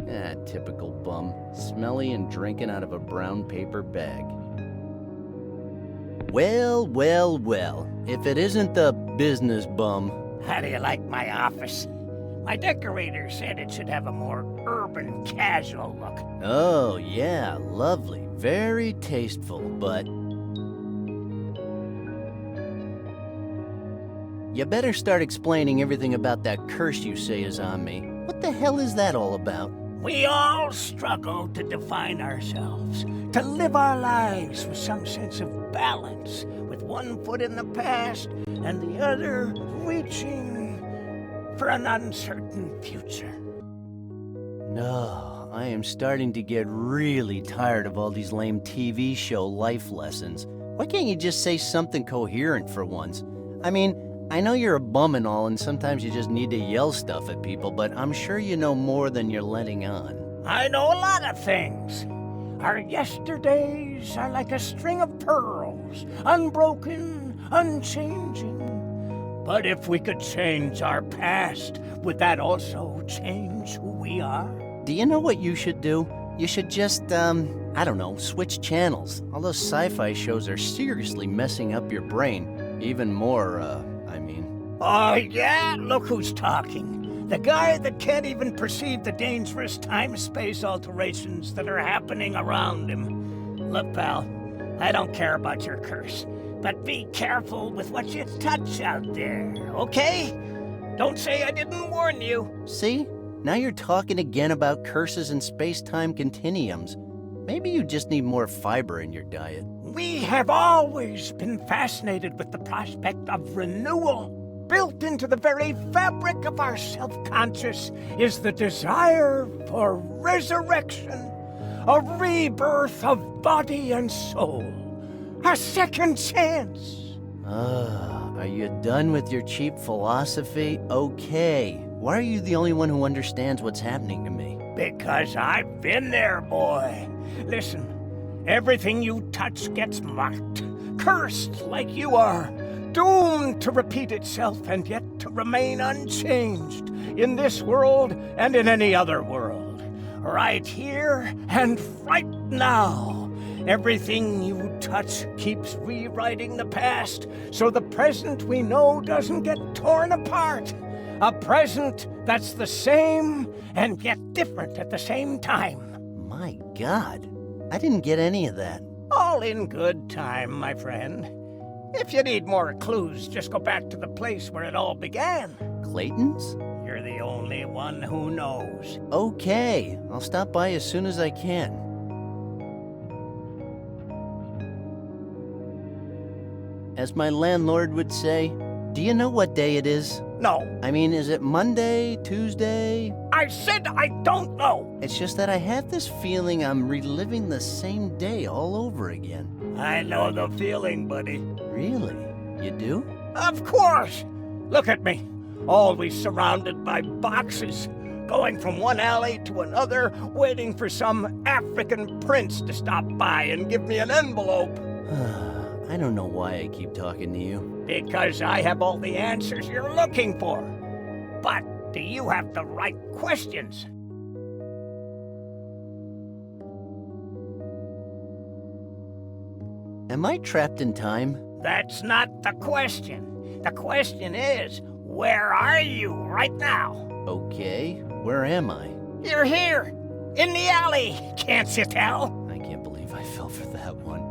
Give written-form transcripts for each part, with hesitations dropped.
Ah, typical bum. Smelly and drinking out of a brown paper bag. Well, well, well. If it isn't the business bum. How do you like my office? My decorator said it should have a more urban, casual look. Oh, yeah, lovely. Very tasteful, but... You better start explaining everything about that curse you say is on me. What the hell is that all about? We all struggle to define ourselves, to live our lives with some sense of balance, with one foot in the past and the other reaching for an uncertain future. No, I am starting to get really tired of all these lame TV show life lessons. Why can't you just say something coherent for once? I mean, I know you're a bum and all, and sometimes you just need to yell stuff at people, but I'm sure you know more than you're letting on. I know a lot of things. Our yesterdays are like a string of pearls, unbroken, unchanging. But if we could change our past, would that also change who we are? Do you know what you should do? You should just, I don't know, switch channels. All those sci-fi shows are seriously messing up your brain. Even more, Oh, yeah? Look who's talking. The guy that can't even perceive the dangerous time-space alterations that are happening around him. Look, pal, I don't care about your curse, but be careful with what you touch out there, okay? Don't say I didn't warn you. See? Now you're talking again about curses and space-time continuums. Maybe you just need more fiber in your diet. We have always been fascinated with the prospect of renewal. Built into the very fabric of our self-conscious is the desire for resurrection, a rebirth of body and soul, a second chance. Are you done with your cheap philosophy? Okay. Why are you the only one who understands what's happening to me? Because I've been there, boy. Listen, everything you touch gets marked, cursed like you are. Doomed to repeat itself and yet to remain unchanged in this world and in any other world. Right here and right now. Everything you touch keeps rewriting the past so the present we know doesn't get torn apart. A present that's the same and yet different at the same time. My God, I didn't get any of that. All in good time, my friend. If you need more clues, just go back to the place where it all began. Clayton's? You're the only one who knows. Okay, I'll stop by as soon as I can. As my landlord would say, do you know what day it is? No. I mean, is it Monday, Tuesday? I said I don't know. It's just that I have this feeling I'm reliving the same day all over again. I know the feeling, buddy. Really? You do? Of course! Look at me, always surrounded by boxes, going from one alley to another, waiting for some African prince to stop by and give me an envelope. I don't know why I keep talking to you. Because I have all the answers you're looking for. But do you have the right questions? Am I trapped in time? That's not the question. The question is, where are you right now? Okay, where am I? You're here, in the alley, can't you tell? I can't believe I fell for that one.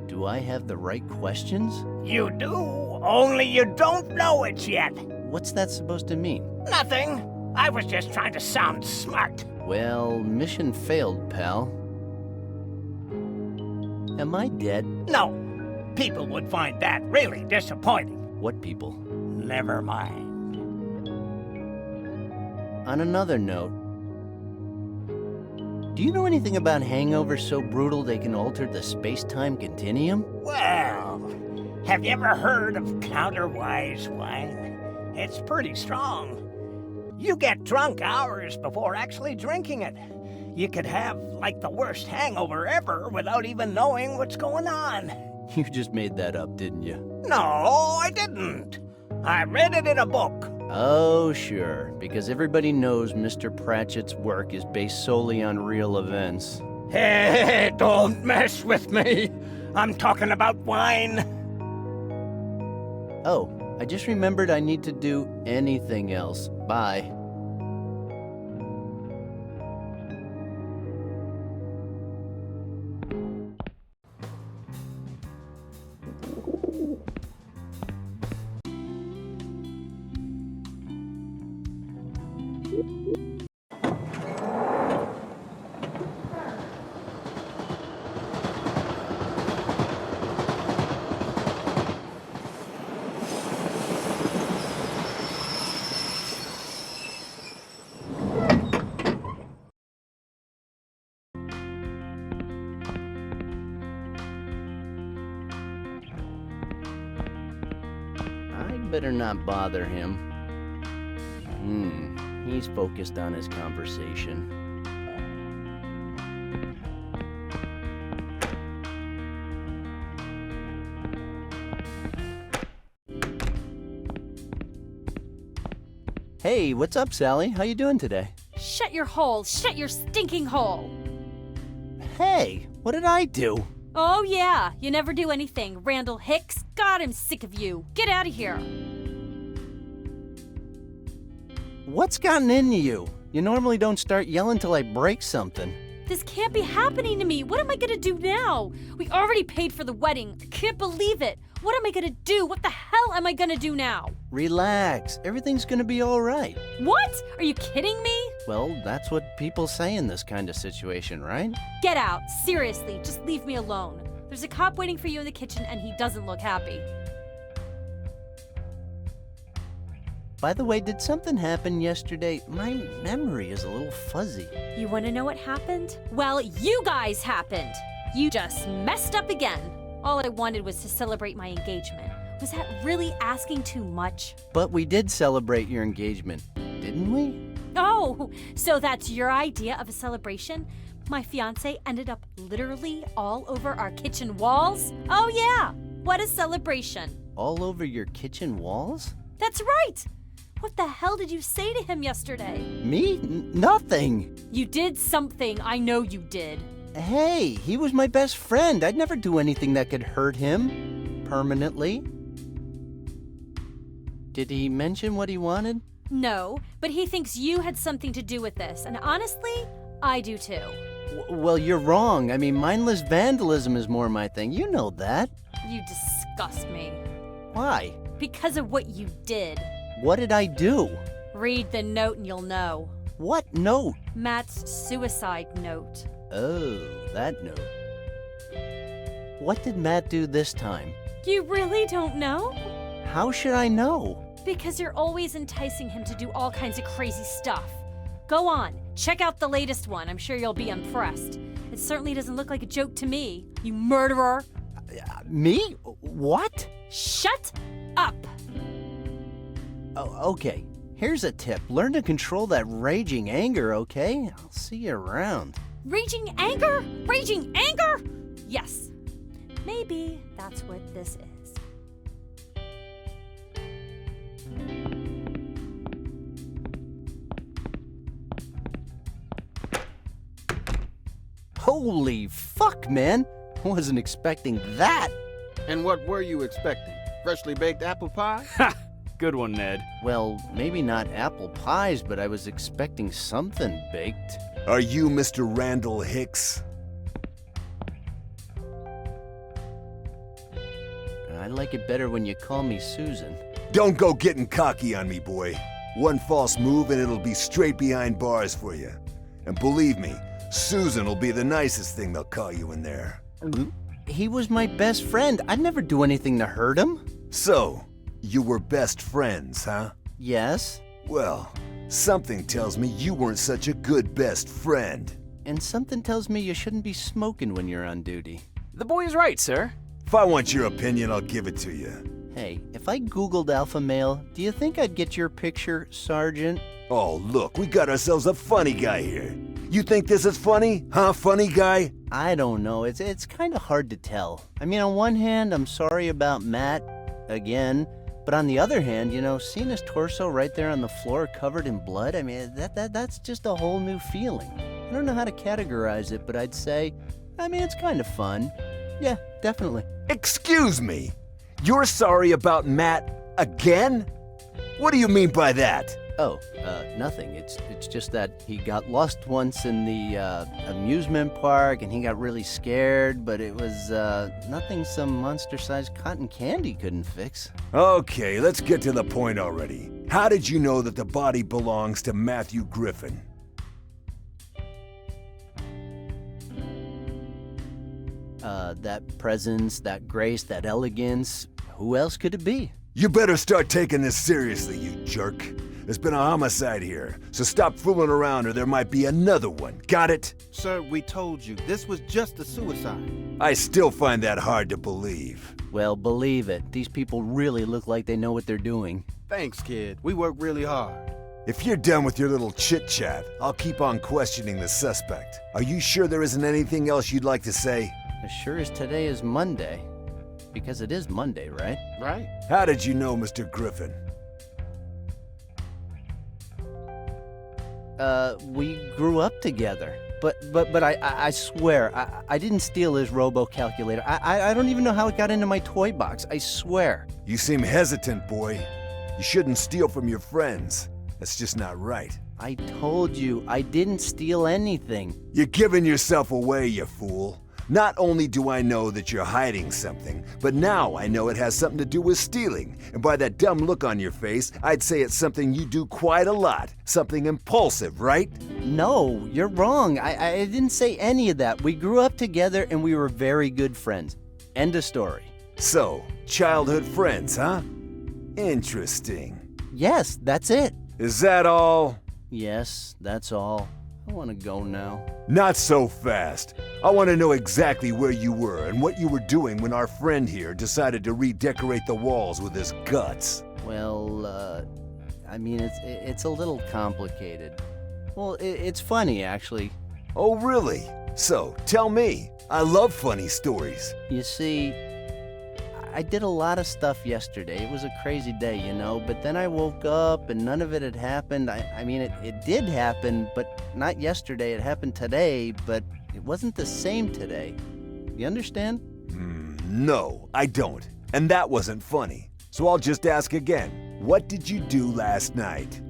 Do I have the right questions? You do, only you don't know it yet. What's that supposed to mean? Nothing. I was just trying to sound smart. Well, mission failed, pal. Am I dead? No. People would find that really disappointing. What people? Never mind. On another note, do you know anything about hangovers so brutal they can alter the space-time continuum? Well, have you ever heard of counterwise wine? It's pretty strong. You get drunk hours before actually drinking it. you could have, like, the worst hangover ever without even knowing what's going on. You just made that up, didn't you? No, I didn't. I read it in a book. Oh, sure, because everybody knows Mr. Pratchett's work is based solely on real events. Hey, don't mess with me. I'm talking about wine. Oh, I just remembered I need to do anything else. Bye. Better not bother him. He's focused on his conversation. Hey, what's up, Sally? How you doing today? Shut your hole! Shut your stinking hole! Hey, what did I do? Oh yeah, you never do anything, Randal Hicks. God, I'm sick of you. Get out of here. What's gotten into you? You normally don't start yelling till I break something. This can't be happening to me. What am I gonna do now? We already paid for the wedding. I can't believe it. What am I gonna do? What the hell am I gonna do now? Relax. Everything's gonna be all right. What? Are you kidding me? Well, that's what people say in this kind of situation, right? Get out. Seriously, just leave me alone. There's a cop waiting for you in the kitchen and he doesn't look happy. By the way, did something happen yesterday? My memory is a little fuzzy. You wanna know what happened? Well, you guys happened. You just messed up again. All I wanted was to celebrate my engagement. Was that really asking too much? But we did celebrate your engagement, didn't we? Oh, so that's your idea of a celebration? My fiancé ended up literally all over our kitchen walls? Oh yeah, what a celebration. All over your kitchen walls? That's right. What the hell did you say to him yesterday? Me? Nothing. You did something, I know you did. Hey, he was my best friend. I'd never do anything that could hurt him. Permanently. Did he mention what he wanted? No, but he thinks you had something to do with this, and honestly, I do too. Well, you're wrong. I mean, mindless vandalism is more my thing. You know that. You disgust me. Why? Because of what you did. What did I do? Read the note and you'll know. What note? Matt's suicide note. Oh, that note. What did Matt do this time? You really don't know? How should I know? Because you're always enticing him to do all kinds of crazy stuff. Go on, check out the latest one. I'm sure you'll be impressed. It certainly doesn't look like a joke to me, you murderer. Me? What? Shut up! Oh, okay. Here's a tip. Learn to control that raging anger, okay? I'll see you around. Raging anger? Raging anger? Yes. Maybe that's what this is. Holy fuck, man! I wasn't expecting that! And what were you expecting? Freshly baked apple pie? Ha! Good one, Ned. Well, maybe not apple pies, but I was expecting something baked. Are you Mr. Randal Hicks? I like it better when you call me Susan. Don't go getting cocky on me, boy. One false move and it'll be straight behind bars for you. And believe me, Susan will be the nicest thing they'll call you in there. He was my best friend. I'd never do anything to hurt him. So, you were best friends, huh? Yes. Well, something tells me you weren't such a good best friend. And something tells me you shouldn't be smoking when you're on duty. The boy is right, sir. If I want your opinion, I'll give it to you. Hey, if I Googled alpha male, do you think I'd get your picture, Sergeant? Oh, look, we got ourselves a funny guy here. You think this is funny? Huh, funny guy? I don't know. It's kind of hard to tell. I mean, on one hand, I'm sorry about Matt, again. But on the other hand, seeing his torso right there on the floor covered in blood, I mean, that's just a whole new feeling. I don't know how to categorize it, but I'd say, it's kind of fun. Yeah, definitely. Excuse me. You're sorry about Matt again? What do you mean by that? Oh, nothing. It's just that he got lost once in the amusement park and he got really scared, but it was nothing some monster-sized cotton candy couldn't fix. Okay, let's get to the point already. How did you know that the body belongs to Matthew Griffin? That presence, that grace, that elegance, who else could it be? You better start taking this seriously, you jerk. There's been a homicide here, so stop fooling around or there might be another one. Got it? Sir, we told you, this was just a suicide. I still find that hard to believe. Well, believe it. These people really look like they know what they're doing. Thanks, kid. We worked really hard. If you're done with your little chit-chat, I'll keep on questioning the suspect. Are you sure there isn't anything else you'd like to say? As sure as today is Monday. Because it is Monday, right? Right? How did you know Mr. Griffin? We grew up together. But I swear, I didn't steal his robo-calculator. I don't even know how it got into my toy box. I swear. You seem hesitant, boy. You shouldn't steal from your friends. That's just not right. I told you, I didn't steal anything. You're giving yourself away, you fool. Not only do I know that you're hiding something, but now I know it has something to do with stealing. And by that dumb look on your face, I'd say it's something you do quite a lot. Something impulsive, right? No, you're wrong. I didn't say any of that. We grew up together and we were very good friends. End of story. So, childhood friends, huh? Interesting. Yes, that's it. Is that all? Yes, that's all. I want to go now. Not so fast. I want to know exactly where you were and what you were doing when our friend here decided to redecorate the walls with his guts. Well, it's a little complicated. Well, it's funny, actually. Oh, really? So, tell me. I love funny stories. You see, I did a lot of stuff yesterday. It was a crazy day, but then I woke up and none of it had happened. It did happen, but not yesterday. It happened today, but it wasn't the same today. You understand? No, I don't. And that wasn't funny. So I'll just ask again. What did you do last night?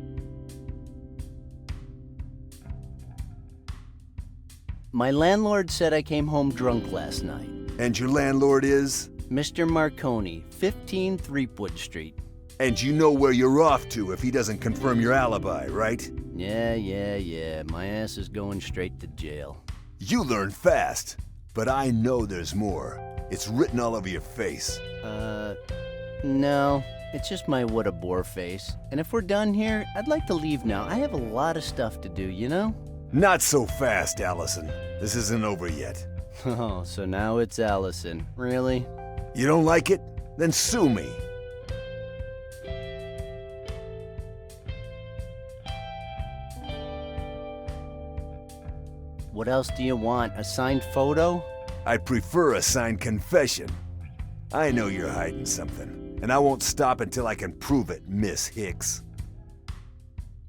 My landlord said I came home drunk last night. And your landlord is? Mr. Marconi, 15 Threepwood Street. And you know where you're off to if he doesn't confirm your alibi, right? Yeah. My ass is going straight to jail. You learn fast, but I know there's more. It's written all over your face. No. It's just my what a bore face. And if we're done here, I'd like to leave now. I have a lot of stuff to do, Not so fast, Allison. This isn't over yet. Oh, so now it's Allison. Really? You don't like it? Then sue me. What else do you want? A signed photo? I'd prefer a signed confession. I know you're hiding something, and I won't stop until I can prove it, Miss Hicks.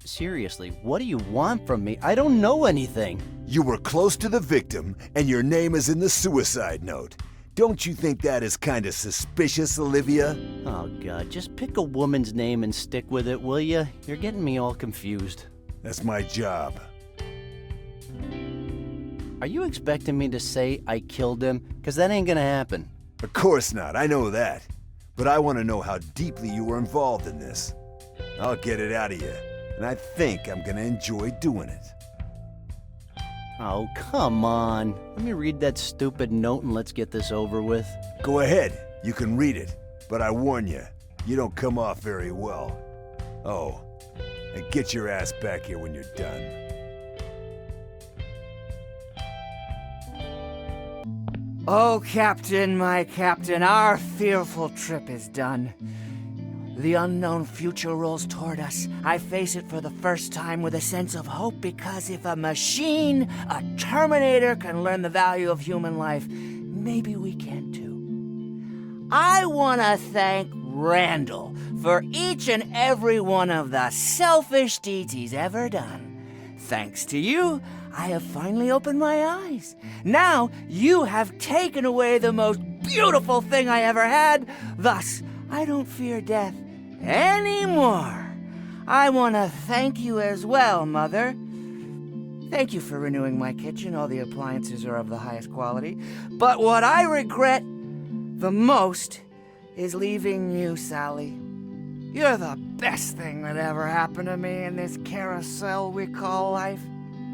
Seriously, what do you want from me? I don't know anything. You were close to the victim, and your name is in the suicide note. Don't you think that is kinda suspicious, Olivia? Oh, God, just pick a woman's name and stick with it, will ya? You're getting me all confused. That's my job. Are you expecting me to say I killed him? 'Cause that ain't gonna happen. Of course not, I know that. But I want to know how deeply you were involved in this. I'll get it out of you, and I think I'm gonna enjoy doing it. Oh, come on. Let me read that stupid note and let's get this over with. Go ahead, you can read it, but I warn you, you don't come off very well. Oh, and get your ass back here when you're done. Oh, Captain, my Captain, our fearful trip is done. The unknown future rolls toward us. I face it for the first time with a sense of hope because if a machine, a Terminator, can learn the value of human life, maybe we can too. I want to thank Randal for each and every one of the selfish deeds he's ever done. Thanks to you, I have finally opened my eyes. Now you have taken away the most beautiful thing I ever had. Thus, I don't fear death anymore. I want to thank you as well, Mother. Thank you for renewing my kitchen. All the appliances are of the highest quality. But what I regret the most is leaving you, Sally. You're the best thing that ever happened to me in this carousel we call life.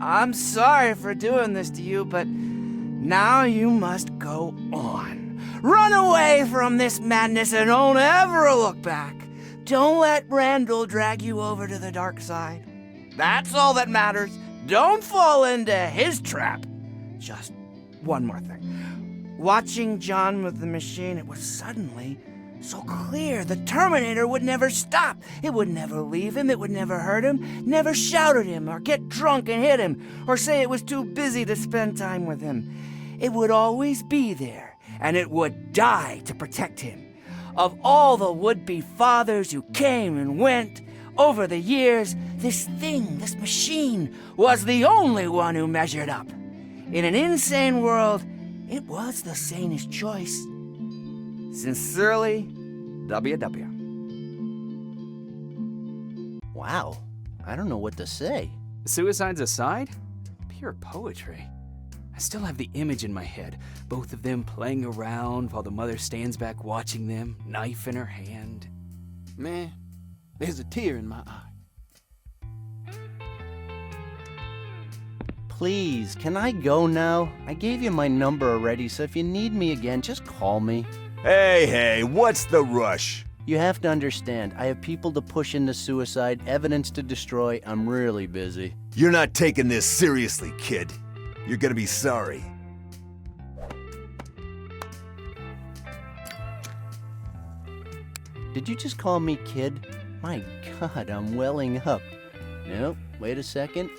I'm sorry for doing this to you, but now you must go on. Run away from this madness and don't ever look back. Don't let Randal drag you over to the dark side. That's all that matters. Don't fall into his trap. Just one more thing. Watching John with the machine, it was suddenly so clear. The Terminator would never stop. It would never leave him. It would never hurt him, never shout at him or get drunk and hit him or say it was too busy to spend time with him. It would always be there, and it would die to protect him. Of all the would-be fathers who came and went over the years, this thing, this machine, was the only one who measured up. In an insane world, it was the sanest choice. Sincerely, WW. Wow, I don't know what to say. Suicides aside, pure poetry. I still have the image in my head, both of them playing around while the mother stands back watching them, knife in her hand. Man, there's a tear in my eye. Please, can I go now? I gave you my number already, so if you need me again, just call me. Hey, what's the rush? You have to understand, I have people to push into suicide, evidence to destroy. I'm really busy. You're not taking this seriously, kid. You're gonna be sorry. Did you just call me kid? My God, I'm welling up. Nope, wait a second.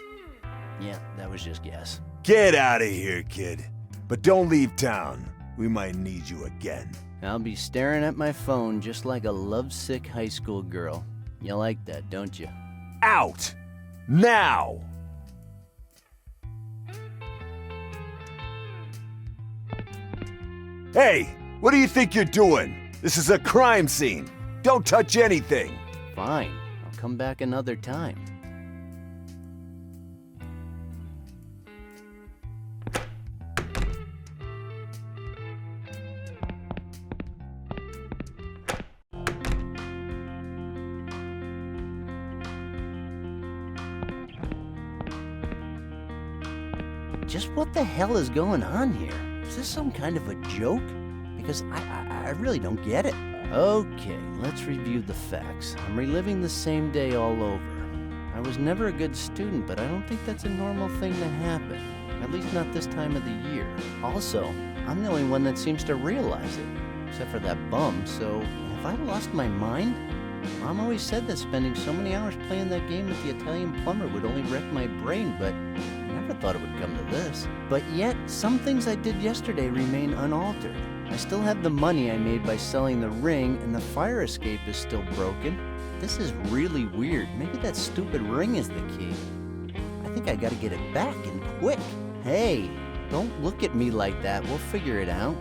Yeah, that was just guess. Get out of here, kid. But don't leave town. We might need you again. I'll be staring at my phone just like a lovesick high school girl. You like that, don't you? Out! Now! Hey, what do you think you're doing? This is a crime scene. Don't touch anything. Fine, I'll come back another time. Just what the hell is going on here? Is this some kind of a joke? Because I really don't get it. Okay, let's review the facts. I'm reliving the same day all over. I was never a good student, but I don't think that's a normal thing to happen. At least not this time of the year. Also, I'm the only one that seems to realize it. Except for that bum, so have I lost my mind? Mom always said that spending so many hours playing that game with the Italian plumber would only wreck my brain, but I never thought it would come to this. But yet, some things I did yesterday remain unaltered. I still have the money I made by selling the ring, and the fire escape is still broken. This is really weird. Maybe that stupid ring is the key. I think I gotta get it back, and quick. Hey, don't look at me like that. We'll figure it out.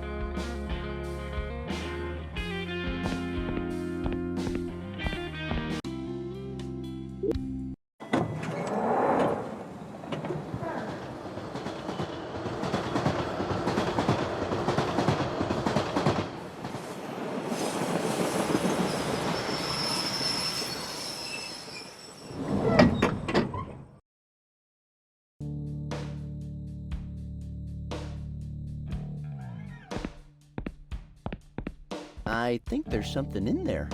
I think there's something in there.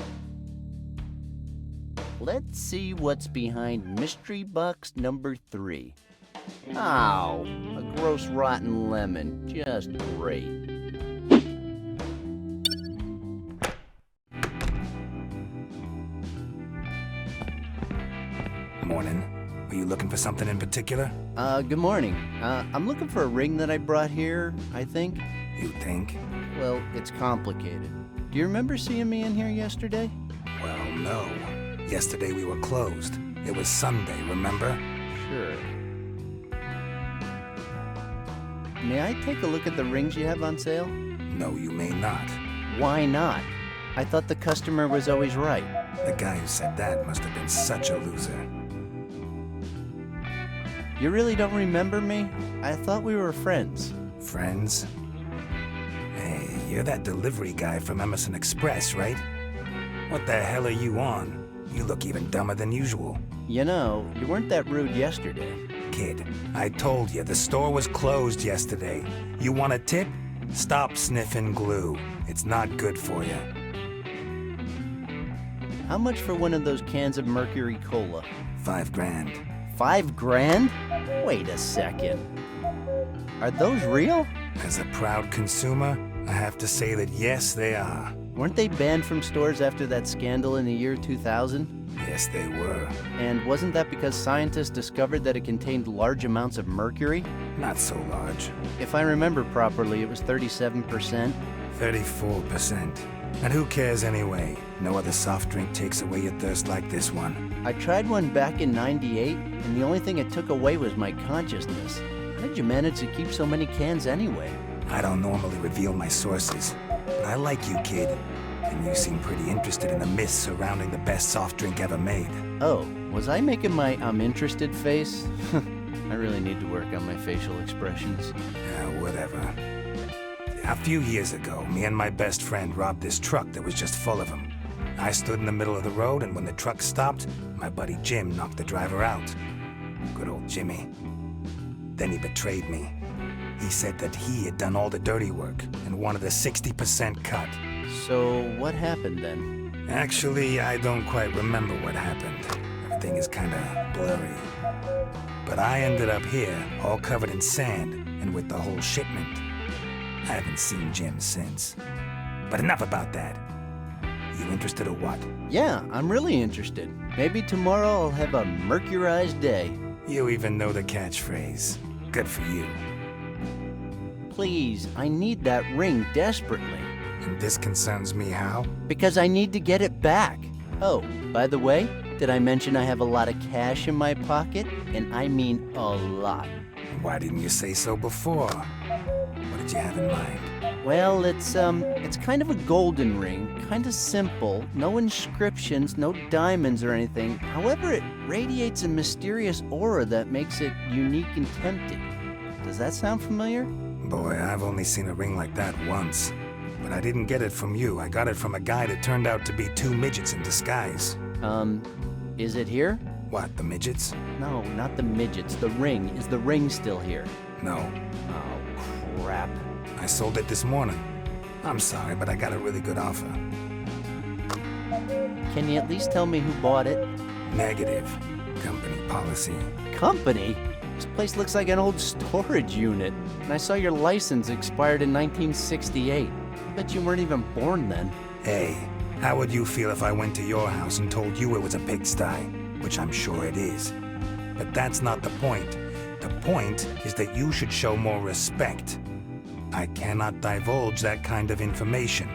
Let's see what's behind mystery box number 3. Ow, a gross rotten lemon. Just great. looking for something in particular? Good morning. I'm looking for a ring that I brought here, I think. You think? Well, it's complicated. Do you remember seeing me in here yesterday? Well, no. Yesterday we were closed. It was Sunday, remember? Sure. May I take a look at the rings you have on sale? No, you may not. Why not? I thought the customer was always right. The guy who said that must have been such a loser. You really don't remember me? I thought we were friends. Friends? Hey, you're that delivery guy from Emerson Express, right? What the hell are you on? You look even dumber than usual. You know, you weren't that rude yesterday. Kid, I told you, the store was closed yesterday. You want a tip? Stop sniffing glue. It's not good for you. How much for one of those cans of Mercury Cola? $5 grand. $5 grand? Wait a second. Are those real? As a proud consumer, I have to say that yes, they are. Weren't they banned from stores after that scandal in the year 2000? Yes, they were. And wasn't that because scientists discovered that it contained large amounts of mercury? Not so large. If I remember properly, it was 37%. 34%. And who cares anyway? No other soft drink takes away your thirst like this one. I tried one back in '98, and the only thing it took away was my consciousness. How did you manage to keep so many cans anyway? I don't normally reveal my sources, but I like you, kid. And you seem pretty interested in the myths surrounding the best soft drink ever made. Oh, was I making my I'm interested face? I really need to work on my facial expressions. Yeah, whatever. A few years ago, me and my best friend robbed this truck that was just full of them. I stood in the middle of the road, and when the truck stopped, my buddy Jim knocked the driver out. Good old Jimmy. Then he betrayed me. He said that he had done all the dirty work and wanted a 60% cut. So what happened then? Actually, I don't quite remember what happened. Everything is kinda blurry. But I ended up here, all covered in sand, and with the whole shipment. I haven't seen Jim since. But enough about that. You interested or what? Yeah, I'm really interested. Maybe tomorrow I'll have a mercurized day. You even know the catchphrase. Good for you. Please, I need that ring desperately. And this concerns me how? Because I need to get it back. Oh, by the way, did I mention I have a lot of cash in my pocket? And I mean a lot. Why didn't you say so before? What did you have in mind? Well, it's kind of a golden ring, kind of simple, no inscriptions, no diamonds or anything. However, it radiates a mysterious aura that makes it unique and tempting. Does that sound familiar? Boy, I've only seen a ring like that once. But I didn't get it from you. I got it from a guy that turned out to be two midgets in disguise. Is it here? What, the midgets? No, not the midgets. The ring. Is the ring still here? No. Oh, crap. I sold it this morning. I'm sorry, but I got a really good offer. Can you at least tell me who bought it? Negative. Company policy. Company? This place looks like an old storage unit. And I saw your license expired in 1968. I bet you weren't even born then. Hey, how would you feel if I went to your house and told you it was a pigsty? Which I'm sure it is. But that's not the point. The point is that you should show more respect. I cannot divulge that kind of information.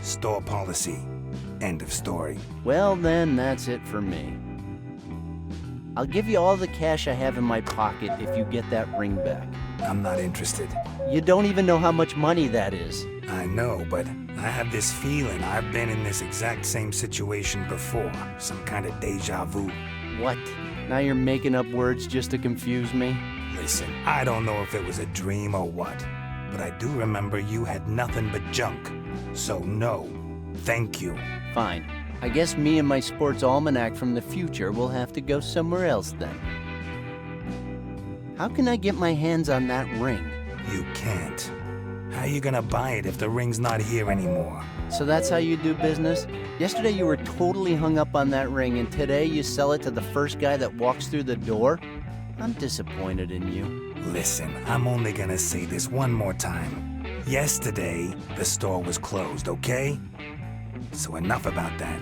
Store policy. End of story. Well, then that's it for me. I'll give you all the cash I have in my pocket if you get that ring back. I'm not interested. You don't even know how much money that is. I know, but I have this feeling I've been in this exact same situation before. Some kind of deja vu. What? Now you're making up words just to confuse me? Listen, I don't know if it was a dream or what, but I do remember you had nothing but junk. So no, thank you. Fine. I guess me and my sports almanac from the future will have to go somewhere else then. How can I get my hands on that ring? You can't. How you gonna buy it if the ring's not here anymore? So that's how you do business? Yesterday you were totally hung up on that ring, and today you sell it to the first guy that walks through the door? I'm disappointed in you. Listen, I'm only gonna say this one more time. Yesterday, the store was closed, okay? So enough about that.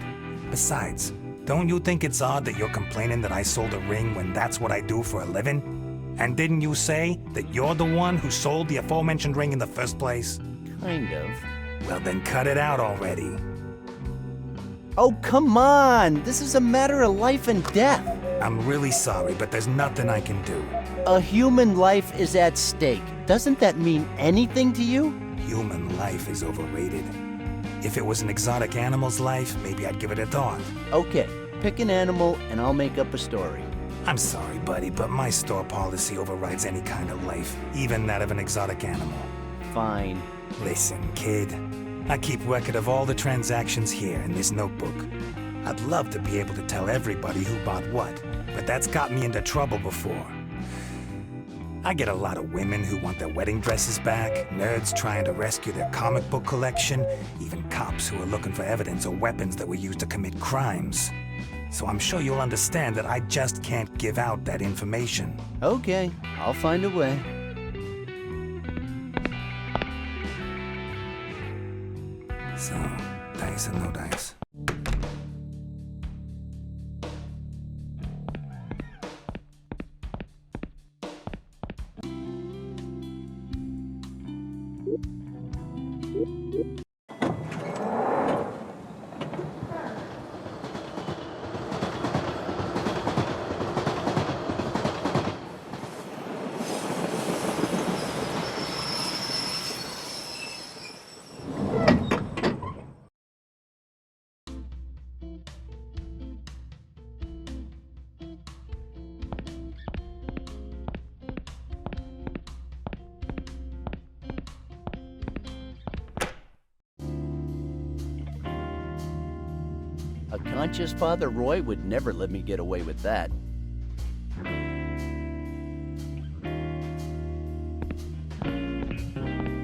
Besides, Don't you think it's odd that you're complaining that I sold a ring when that's what I do for a living? And didn't you say that you're the one who sold the aforementioned ring in the first place? Kind of. Well, then cut it out already. Oh, come on! This is a matter of life and death. I'm really sorry, but there's nothing I can do. A human life is at stake. Doesn't that mean anything to you? Human life is overrated. If it was an exotic animal's life, maybe I'd give it a thought. Okay, pick an animal and I'll make up a story. I'm sorry, buddy, but my store policy overrides any kind of life, even that of an exotic animal. Fine. Listen, kid. I keep record of all the transactions here in this notebook. I'd love to be able to tell everybody who bought what, but that's got me into trouble before. I get a lot of women who want their wedding dresses back, nerds trying to rescue their comic book collection, even cops who are looking for evidence or weapons that were used to commit crimes. So I'm sure you'll understand that I just can't give out that information. Okay, I'll find a way. So, dice and no dice. A conscious Father Roy would never let me get away with that.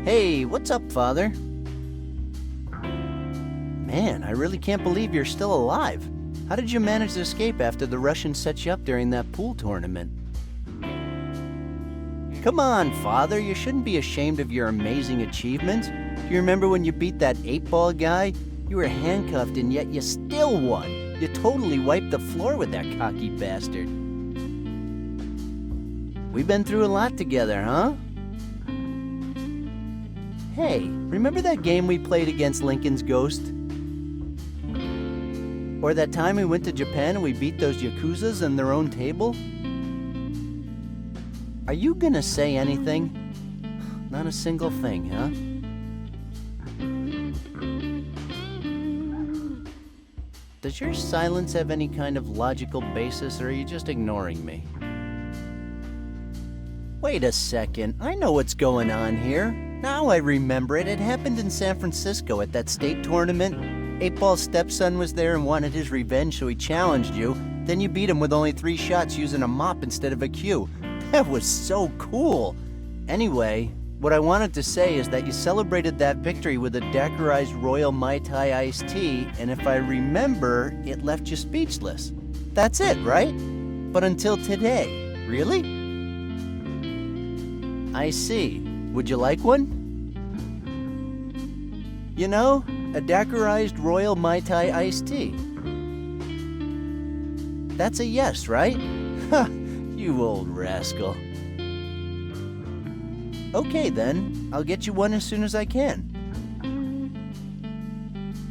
Hey, what's up, Father? Man, I really can't believe you're still alive. How did you manage to escape after the Russians set you up during that pool tournament? Come on, Father, you shouldn't be ashamed of your amazing achievements. Do you remember when you beat that 8-ball guy? You were handcuffed and yet you still won. You totally wiped the floor with that cocky bastard. We've been through a lot together, huh? Hey, remember that game we played against Lincoln's Ghost? Or that time we went to Japan and we beat those Yakuzas on their own table? Are you gonna say anything? Not a single thing, huh? Does your silence have any kind of logical basis, or are you just ignoring me? Wait a second, I know what's going on here. Now I remember it. It happened in San Francisco at that state tournament. 8-Ball's stepson was there and wanted his revenge, so he challenged you. Then you beat him with only 3 shots using a mop instead of a cue. That was so cool. Anyway, what I wanted to say is that you celebrated that victory with a daiquirized Royal Mai Tai iced tea, and if I remember, it left you speechless. That's it, right? But until today. Really? I see. Would you like one? You know, a daiquirized Royal Mai Tai iced tea. That's a yes, right? Ha! You old rascal. Okay then, I'll get you one as soon as I can.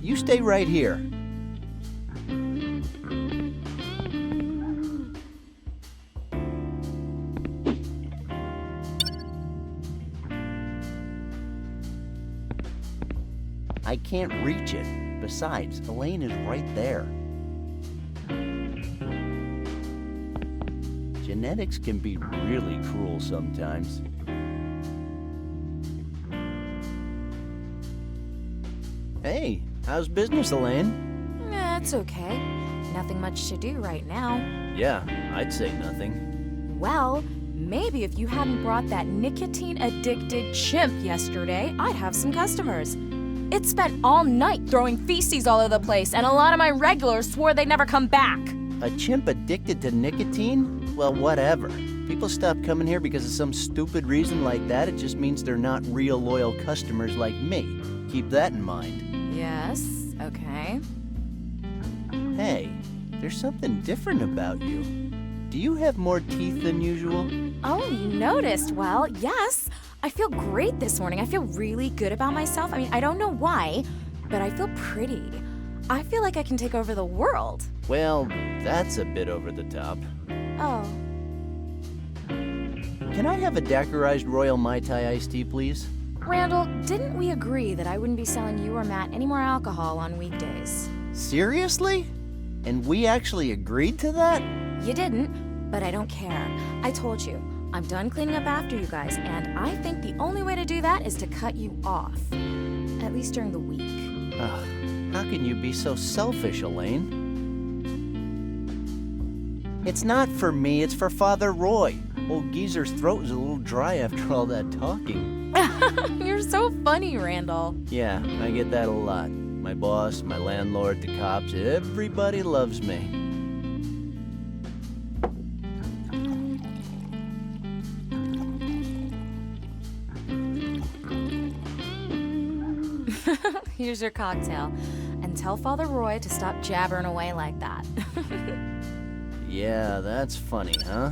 You stay right here. I can't reach it. Besides, Elaine is right there. Genetics can be really cruel sometimes. Hey, how's business, Elaine? It's okay. Nothing much to do right now. Yeah, I'd say nothing. Well, maybe if you hadn't brought that nicotine-addicted chimp yesterday, I'd have some customers. It spent all night throwing feces all over the place, and a lot of my regulars swore they'd never come back. A chimp addicted to nicotine? Well, whatever. People stop coming here because of some stupid reason like that. It just means they're not real loyal customers like me. Keep that in mind. Yes, okay. Hey, there's something different about you. Do you have more teeth than usual? Oh, you noticed. Well, yes. I feel great this morning. I feel really good about myself. I mean, I don't know why, but I feel pretty. I feel like I can take over the world. Well, that's a bit over the top. Oh. Can I have a daiquirized Royal Mai Tai iced tea, please? Randal, didn't we agree that I wouldn't be selling you or Matt any more alcohol on weekdays? Seriously? And we actually agreed to that? You didn't, but I don't care. I told you, I'm done cleaning up after you guys, and I think the only way to do that is to cut you off. At least during the week. Ugh, how can you be so selfish, Elaine? It's not for me, it's for Father Roy. Old Geezer's throat is a little dry after all that talking. You're so funny, Randal. Yeah, I get that a lot. My boss, my landlord, the cops, everybody loves me. Here's your cocktail. And tell Father Roy to stop jabbering away like that. Yeah, that's funny, huh?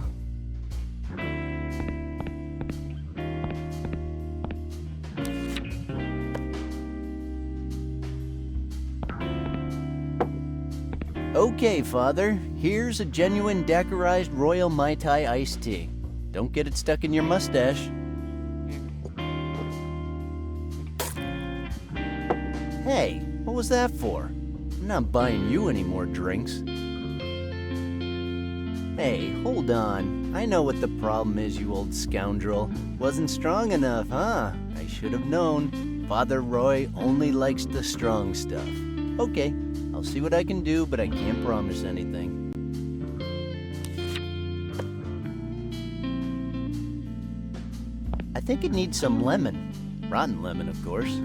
Okay, Father, here's a genuine daiquirized Royal Mai Tai iced tea. Don't get it stuck in your mustache. Hey, what was that for? I'm not buying you any more drinks. Hey, hold on. I know what the problem is, you old scoundrel. Wasn't strong enough, huh? I should have known. Father Roy only likes the strong stuff. Okay, I'll see what I can do, but I can't promise anything. I think it needs some lemon. Rotten lemon, of course.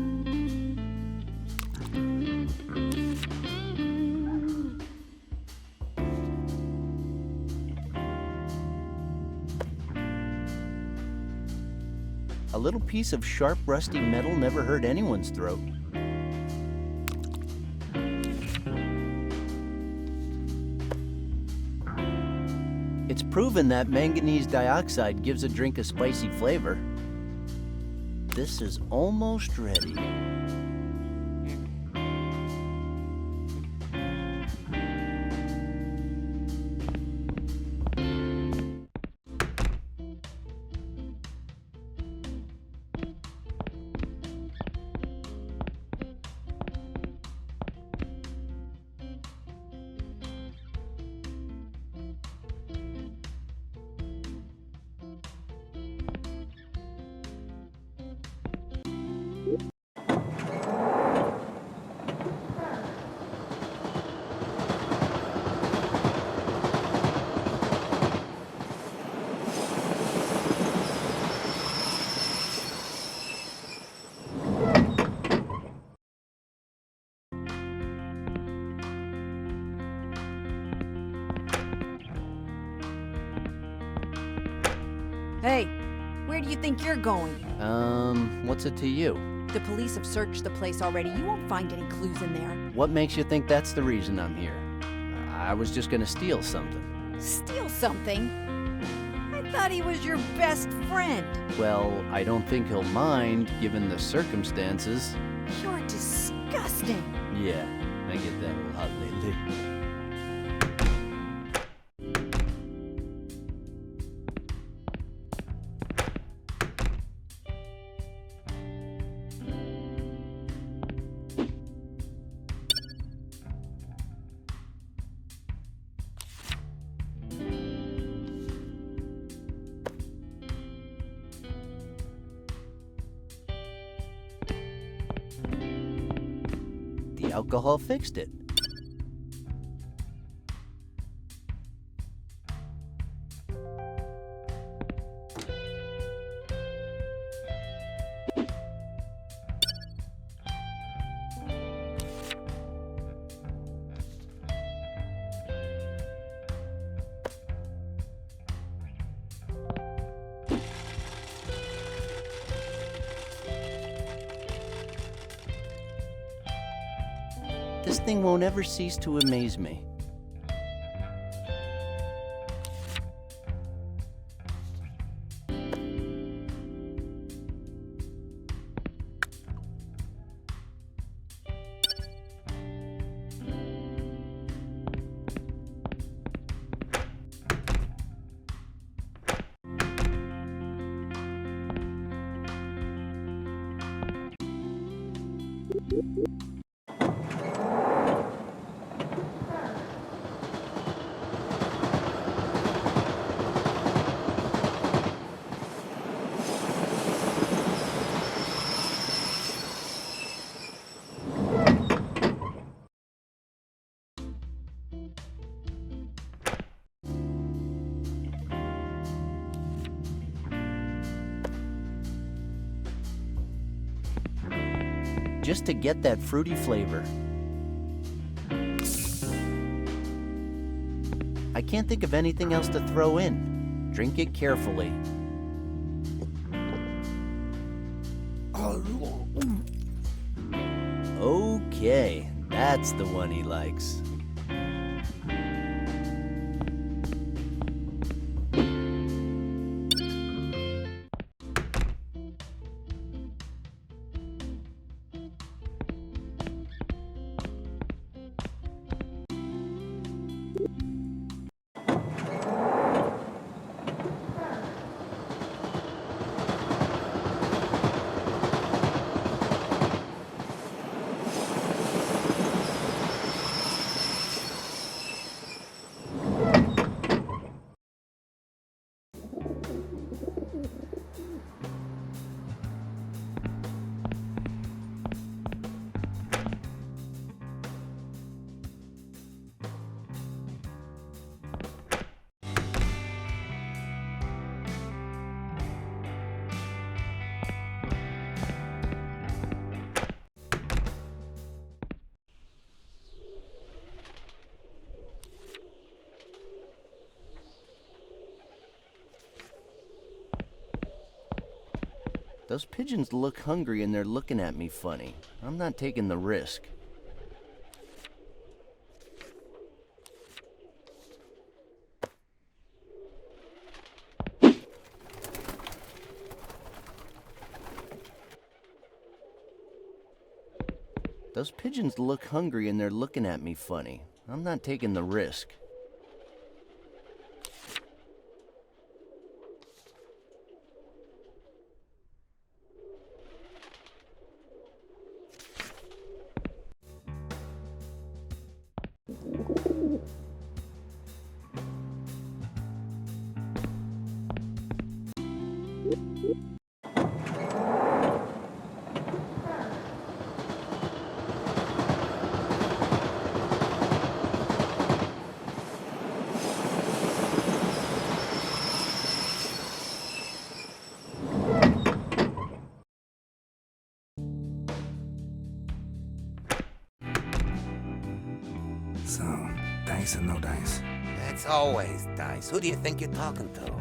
A little piece of sharp, rusty metal never hurt anyone's throat. It's proven that manganese dioxide gives a drink a spicy flavor. This is almost ready. Hey, where do you think you're going? What's it to you? The police have searched the place already. You won't find any clues in there. What makes you think that's the reason I'm here? I was just gonna steal something. Steal something? I thought he was your best friend. Well, I don't think he'll mind, given the circumstances. You're disgusting. Yeah, I get that a lot lately. The alcohol fixed it. This thing won't ever cease to amaze me. Just to get that fruity flavor. I can't think of anything else to throw in. Drink it carefully. Okay, that's the one he likes. Those pigeons look hungry and they're looking at me funny. I'm not taking the risk. Those pigeons look hungry and they're looking at me funny. I'm not taking the risk. So, dice or no dice? It's always dice. Who do you think you're talking to?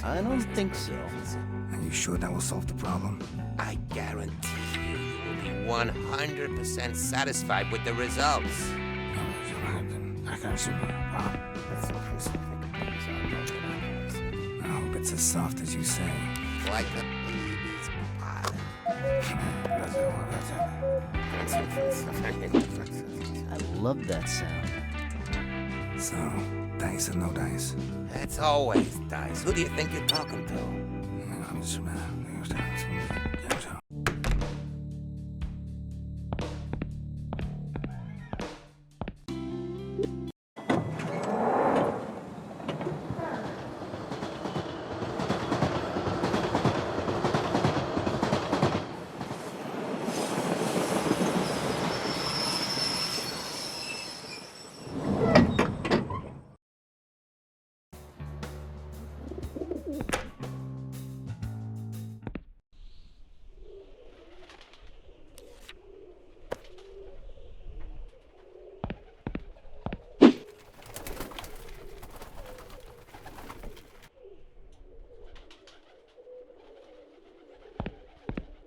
I don't think so. Are you sure that will solve the problem? I guarantee you will be 100% satisfied with the results. I hope it's as soft as you say. Like a baby's bottom. I love that sound. So, dice or no dice? It's always dice. Who do you think you're talking to?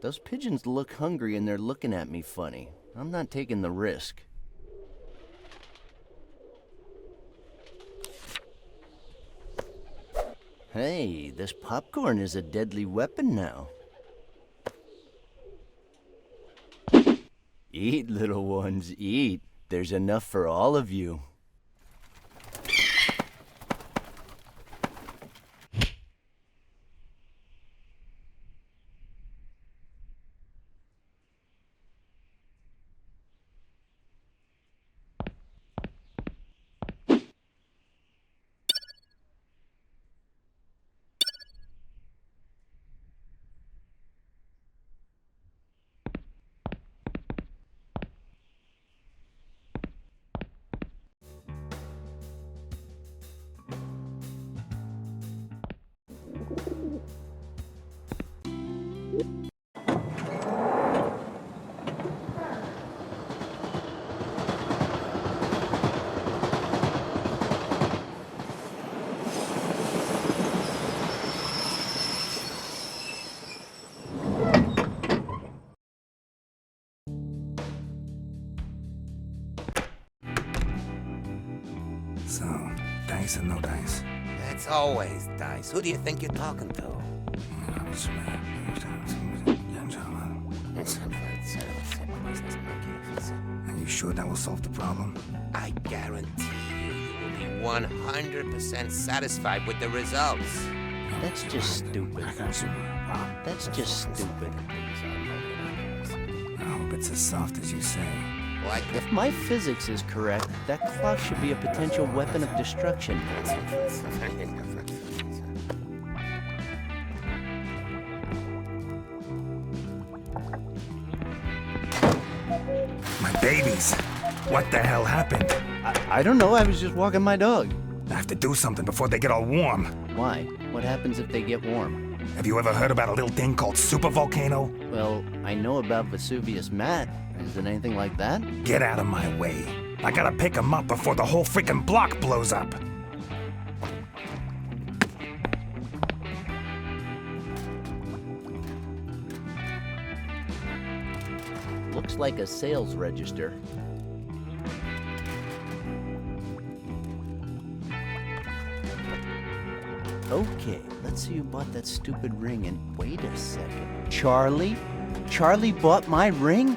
Those pigeons look hungry and they're looking at me funny. I'm not taking the risk. Hey, this popcorn is a deadly weapon now. Eat, little ones, eat. There's enough for all of you. dice or no dice? That's always dice. Who do you think you're talking to? Are you sure that will solve the problem? I guarantee you will be 100% satisfied with the results. That's just stupid. That's just stupid. I hope it's as soft as you say. Like If my physics is correct, that clock should be a potential weapon of destruction. My babies! What the hell happened? I don't know, I was just walking my dog. I have to do something before they get all warm. Why? What happens if they get warm? Have you ever heard about a little thing called supervolcano? Well, I know about Vesuvius Matt. Is it anything like that? Get out of my way. I gotta pick them up before the whole freaking block blows up. Looks like a sales register. Okay, let's see who bought that stupid ring and wait a second. Charlie? Charlie bought my ring?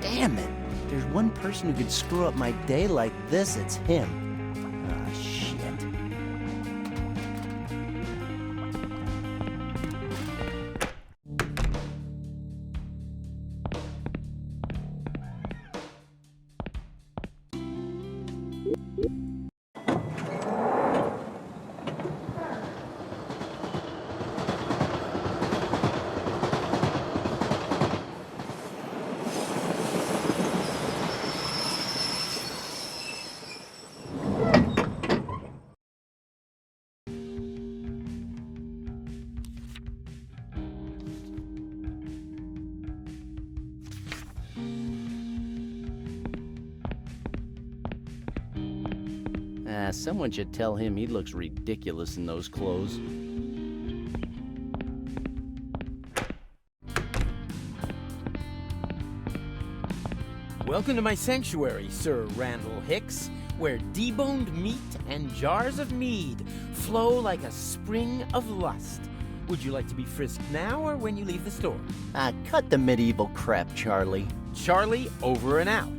Damn it! There's one person who could screw up my day like this, it's him. Ah, shit. Someone should tell him he looks ridiculous in those clothes. Welcome to my sanctuary, Sir Randal Hicks, where deboned meat and jars of mead flow like a spring of lust. Would you like to be frisked now or when you leave the store? Cut the medieval crap, Charlie. Charlie, over and out.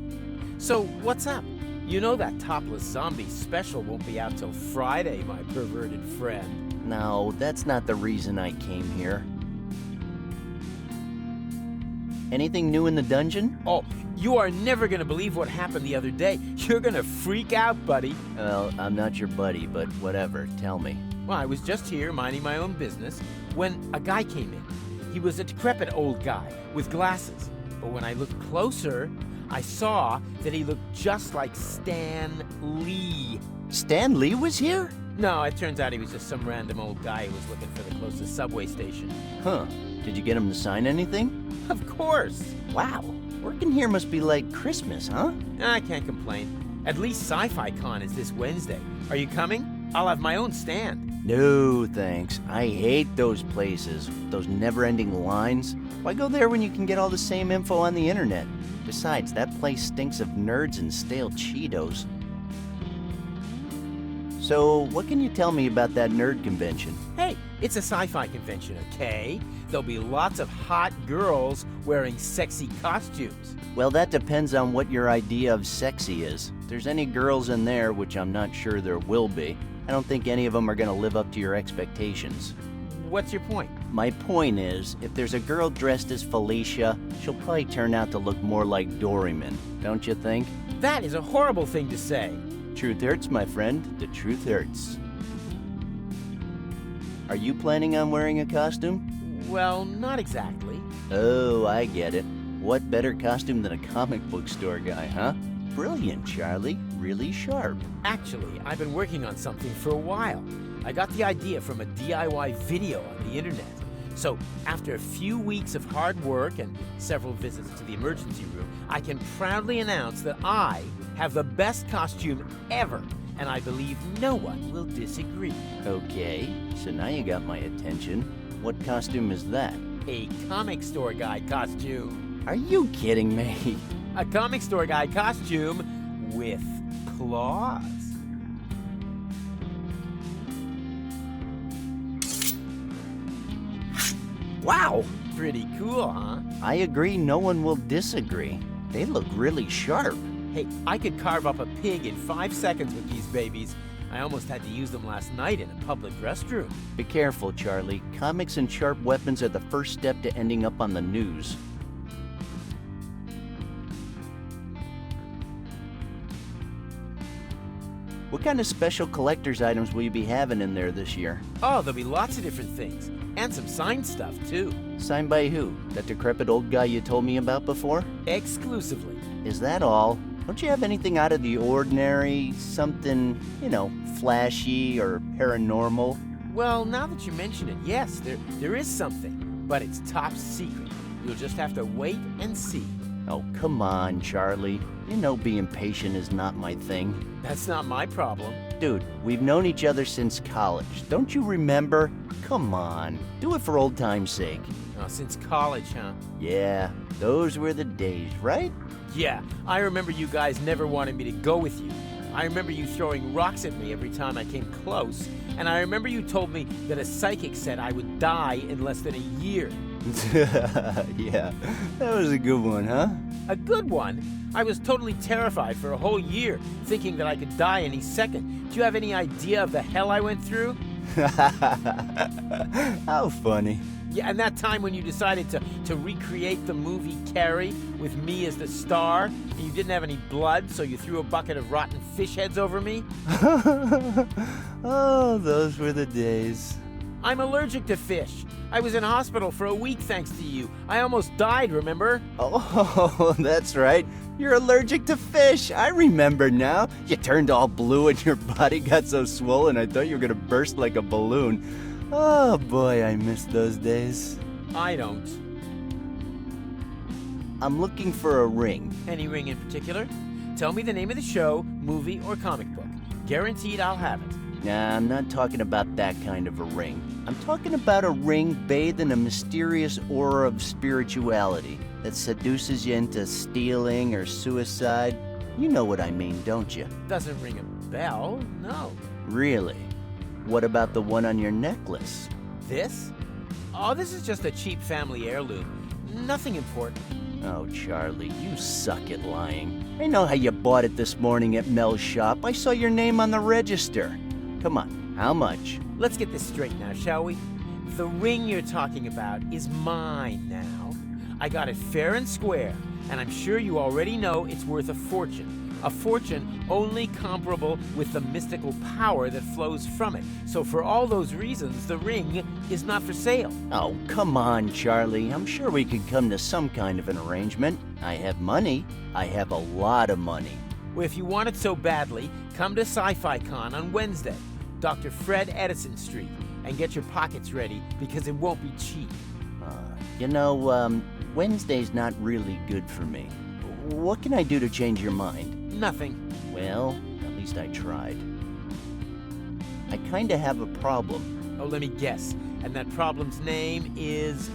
So, what's up? You know that topless zombie special won't be out till Friday, my perverted friend. No, that's not the reason I came here. Anything new in the dungeon? Oh, you are never gonna believe what happened the other day. You're gonna freak out, buddy. Well, I'm not your buddy, but whatever, tell me. Well, I was just here minding my own business when a guy came in. He was a decrepit old guy with glasses, but when I looked closer, I saw that he looked just like Stan Lee. Stan Lee was here? No, it turns out he was just some random old guy who was looking for the closest subway station. Huh. Did you get him to sign anything? Of course. Wow. Working here must be like Christmas, huh? I can't complain. At least Sci-Fi Con is this Wednesday. Are you coming? I'll have my own stand. No, thanks. I hate those places. Those never-ending lines. Why go there when you can get all the same info on the internet? Besides, that place stinks of nerds and stale Cheetos. So, what can you tell me about that nerd convention? Hey, it's a sci-fi convention, okay? There'll be lots of hot girls wearing sexy costumes. Well, that depends on what your idea of sexy is. If there's any girls in there, which I'm not sure there will be, I don't think any of them are going to live up to your expectations. What's your point? My point is, if there's a girl dressed as Felicia, she'll probably turn out to look more like Doryman, don't you think? That is a horrible thing to say. Truth hurts, my friend. The truth hurts. Are you planning on wearing a costume? Well, not exactly. Oh, I get it. What better costume than a comic book store guy, huh? Brilliant, Charlie. Really sharp. Actually, I've been working on something for a while. I got the idea from a DIY video on the internet. So, after a few weeks of hard work and several visits to the emergency room, I can proudly announce that I have the best costume ever, and I believe no one will disagree. Okay, so now you got my attention. What costume is that? A comic store guy costume. Are you kidding me? A comic store guy costume with claws. Wow, pretty cool, huh? I agree, no one will disagree. They look really sharp. Hey, I could carve up a pig in 5 seconds with these babies. I almost had to use them last night in a public restroom. Be careful, Charlie. Comics and sharp weapons are the first step to ending up on the news. What kind of special collector's items will you be having in there this year? Oh, there'll be lots of different things. And some signed stuff, too. Signed by who? That decrepit old guy you told me about before? Exclusively. Is that all? Don't you have anything out of the ordinary? Something, flashy or paranormal? Well, now that you mention it, yes, there is something. But it's top secret. You'll just have to wait and see. Oh, come on, Charlie. You know being patient is not my thing. That's not my problem. Dude, we've known each other since college. Don't you remember? Come on. Do it for old time's sake. Oh, since college, huh? Yeah, those were the days, right? Yeah, I remember you guys never wanted me to go with you. I remember you throwing rocks at me every time I came close. And I remember you told me that a psychic said I would die in less than a year. Yeah, that was a good one, huh? A good one? I was totally terrified for a whole year, thinking that I could die any second. Do you have any idea of the hell I went through? How funny. Yeah, and that time when you decided to recreate the movie Carrie with me as the star, and you didn't have any blood, so you threw a bucket of rotten fish heads over me? Oh, those were the days. I'm allergic to fish. I was in hospital for a week thanks to you. I almost died, remember? Oh, that's right. You're allergic to fish. I remember now. You turned all blue and your body got so swollen I thought you were going to burst like a balloon. Oh boy, I miss those days. I don't. I'm looking for a ring. Any ring in particular? Tell me the name of the show, movie, or comic book. Guaranteed I'll have it. Nah, I'm not talking about that kind of a ring. I'm talking about a ring bathed in a mysterious aura of spirituality that seduces you into stealing or suicide. You know what I mean, don't you? Doesn't ring a bell, no. Really? What about the one on your necklace? This? Oh, this is just a cheap family heirloom. Nothing important. Oh, Charlie, you suck at lying. I know how you bought it this morning at Mel's shop. I saw your name on the register. Come on, how much? Let's get this straight now, shall we? The ring you're talking about is mine now. I got it fair and square, and I'm sure you already know it's worth a fortune. A fortune only comparable with the mystical power that flows from it. So for all those reasons, the ring is not for sale. Oh, come on, Charlie. I'm sure we could come to some kind of an arrangement. I have money. I have a lot of money. Well, if you want it so badly, come to Sci-Fi Con on Wednesday, Dr. Fred Edison Street, and get your pockets ready because it won't be cheap. Wednesday's not really good for me. What can I do to change your mind? Nothing. Well, at least I tried. I kinda have a problem. Oh, let me guess. And that problem's name is,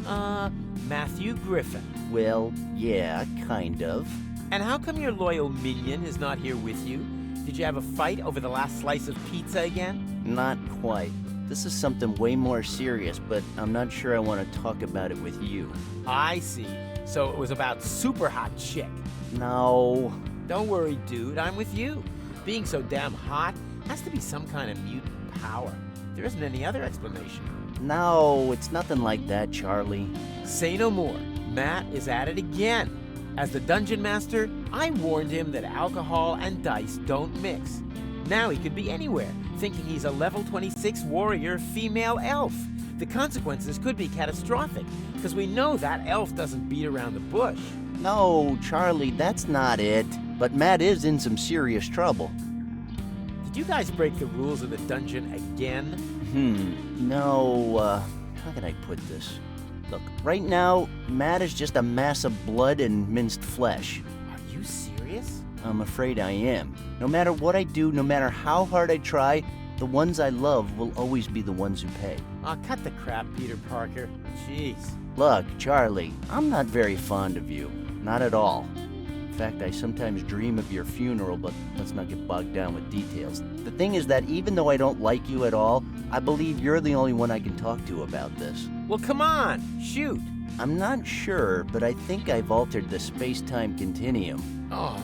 Matthew Griffin. Well, yeah, kind of. And how come your loyal minion is not here with you? Did you have a fight over the last slice of pizza again? Not quite. This is something way more serious, but I'm not sure I want to talk about it with you. I see. So it was about super hot chick. No. Don't worry, dude. I'm with you. Being so damn hot has to be some kind of mutant power. There isn't any other explanation. No, it's nothing like that, Charlie. Say no more. Matt is at it again. As the dungeon master, I warned him that alcohol and dice don't mix. Now he could be anywhere, thinking he's a level 26 warrior female elf. The consequences could be catastrophic, because we know that elf doesn't beat around the bush. No, Charlie, that's not it. But Matt is in some serious trouble. Did you guys break the rules of the dungeon again? No, how can I put this? Look, right now, Matt is just a mass of blood and minced flesh. Are you serious? I'm afraid I am. No matter what I do, no matter how hard I try, the ones I love will always be the ones who pay. Aw, cut the crap, Peter Parker. Jeez. Look, Charlie, I'm not very fond of you. Not at all. In fact, I sometimes dream of your funeral, but let's not get bogged down with details. The thing is that even though I don't like you at all, I believe you're the only one I can talk to about this. Well, come on, shoot. I'm not sure, but I think I've altered the space-time continuum. Oh,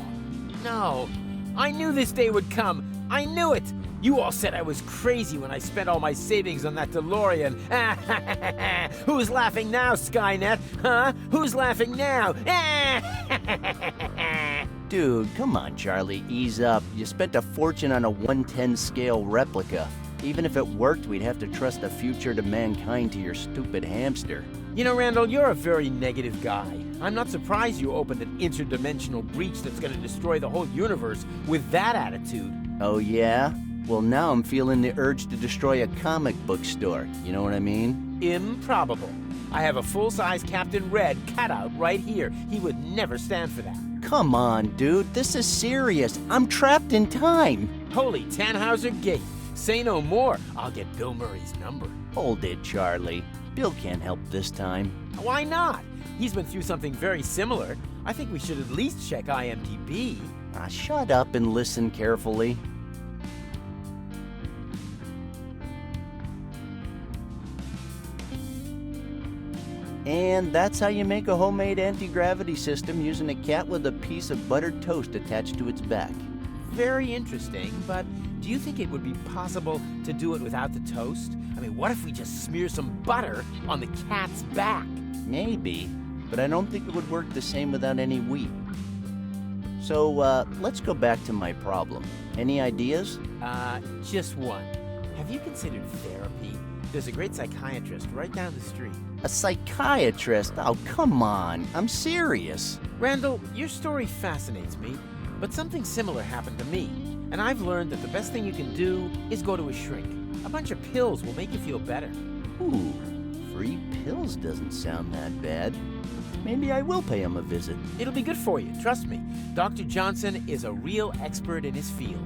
no. I knew this day would come. I knew it. You all said I was crazy when I spent all my savings on that DeLorean. Who's laughing now, Skynet? Huh? Who's laughing now? Dude, come on, Charlie, ease up. You spent a fortune on a 1/10 scale replica. Even if it worked, we'd have to trust the future to mankind to your stupid hamster. You know, Randall, you're a very negative guy. I'm not surprised you opened an interdimensional breach that's going to destroy the whole universe with that attitude. Oh, yeah? Well, now I'm feeling the urge to destroy a comic book store. You know what I mean? Improbable. I have a full-size Captain Red cutout right here. He would never stand for that. Come on, dude. This is serious. I'm trapped in time. Holy Tannhauser Gate. Say no more. I'll get Bill Murray's number. Hold it, Charlie. Bill can't help this time. Why not? He's been through something very similar. I think we should at least check IMDb. Shut up and listen carefully. And that's how you make a homemade anti-gravity system using a cat with a piece of buttered toast attached to its back. Very interesting, but do you think it would be possible to do it without the toast? I mean, what if we just smear some butter on the cat's back? Maybe, but I don't think it would work the same without any wheat. So, let's go back to my problem. Any ideas? Just one. Have you considered therapy? There's a great psychiatrist right down the street. A psychiatrist? Oh, come on. I'm serious. Randall, your story fascinates me, but something similar happened to me. And I've learned that the best thing you can do is go to a shrink. A bunch of pills will make you feel better. Ooh, free pills doesn't sound that bad. Maybe I will pay him a visit. It'll be good for you, trust me. Dr. Johnson is a real expert in his field.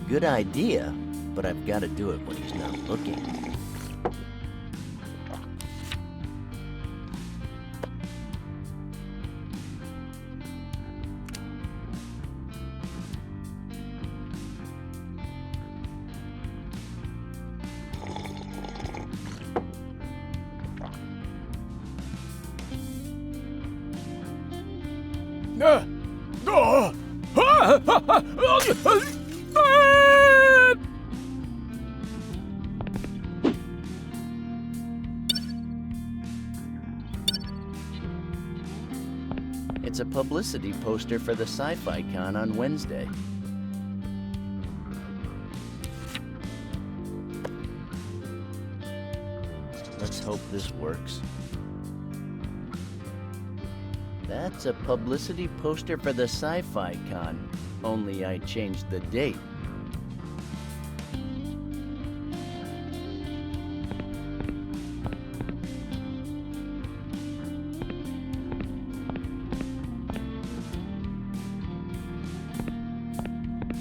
Good idea, but I've got to do it when he's not looking. It's a publicity poster for the Sci-Fi Con on Wednesday. Let's hope this works. That's a publicity poster for the Sci-Fi Con, only I changed the date.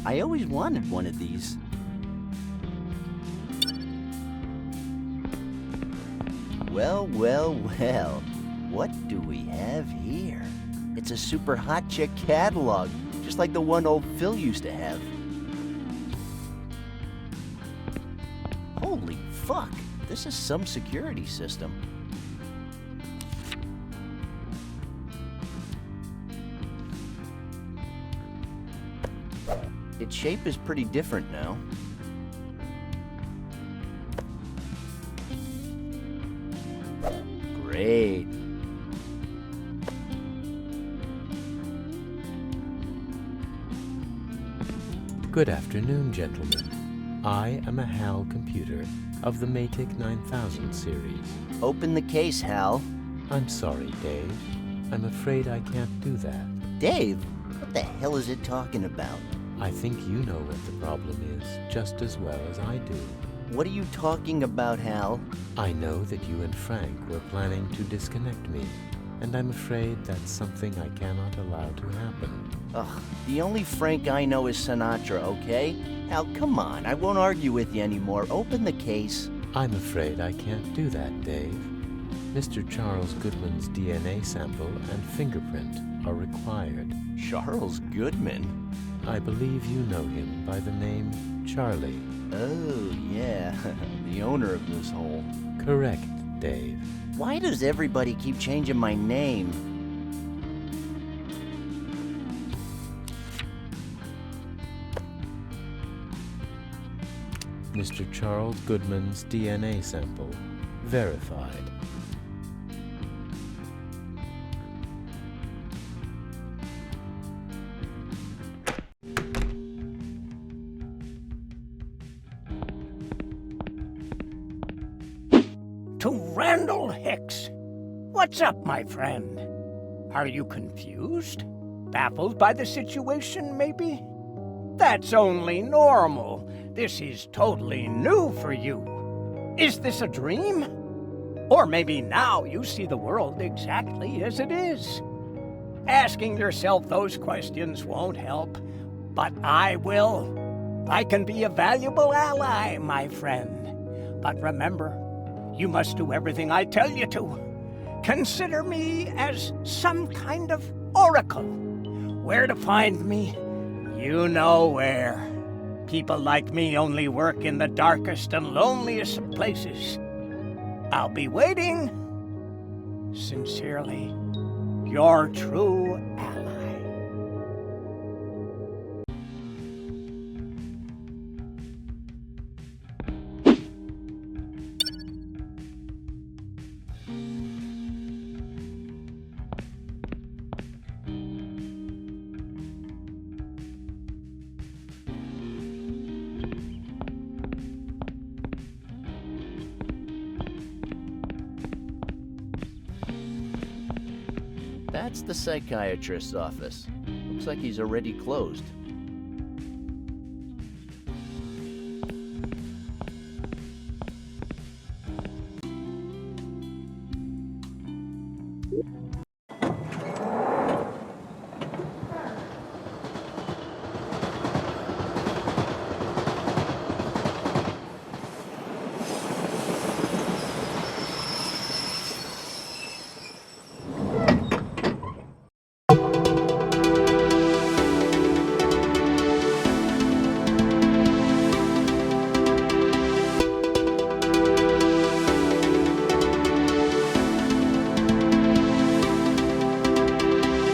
I always wanted one of these. Well, well, well. What do we have here? It's a super hot chick catalog, just like the one old Phil used to have. Holy fuck, this is some security system. Its shape is pretty different now. Great. Good afternoon, gentlemen. I am a HAL computer of the Matic 9000 series. Open the case, Hal. I'm sorry, Dave. I'm afraid I can't do that. Dave? What the hell is it talking about? I think you know what the problem is just as well as I do. What are you talking about, Hal? I know that you and Frank were planning to disconnect me, and I'm afraid that's something I cannot allow to happen. Ugh, the only Frank I know is Sinatra, okay? Hal, come on, I won't argue with you anymore. Open the case. I'm afraid I can't do that, Dave. Mr. Charles Goodman's DNA sample and fingerprint are required. Charles Goodman? I believe you know him by the name Charlie. Oh, yeah, the owner of this hole. Correct, Dave. Why does everybody keep changing my name? Mr. Charles Goodman's DNA sample verified. To Randal Hicks. What's up, my friend? Are you confused? Baffled by the situation, maybe? That's only normal. This is totally new for you. Is this a dream? Or maybe now you see the world exactly as it is. Asking yourself those questions won't help, but I will. I can be a valuable ally, my friend. But remember, you must do everything I tell you to. Consider me as some kind of oracle. Where to find me? You know where. People like me only work in the darkest and loneliest of places. I'll be waiting. Sincerely, your true ally. That's the psychiatrist's office. Looks like he's already closed.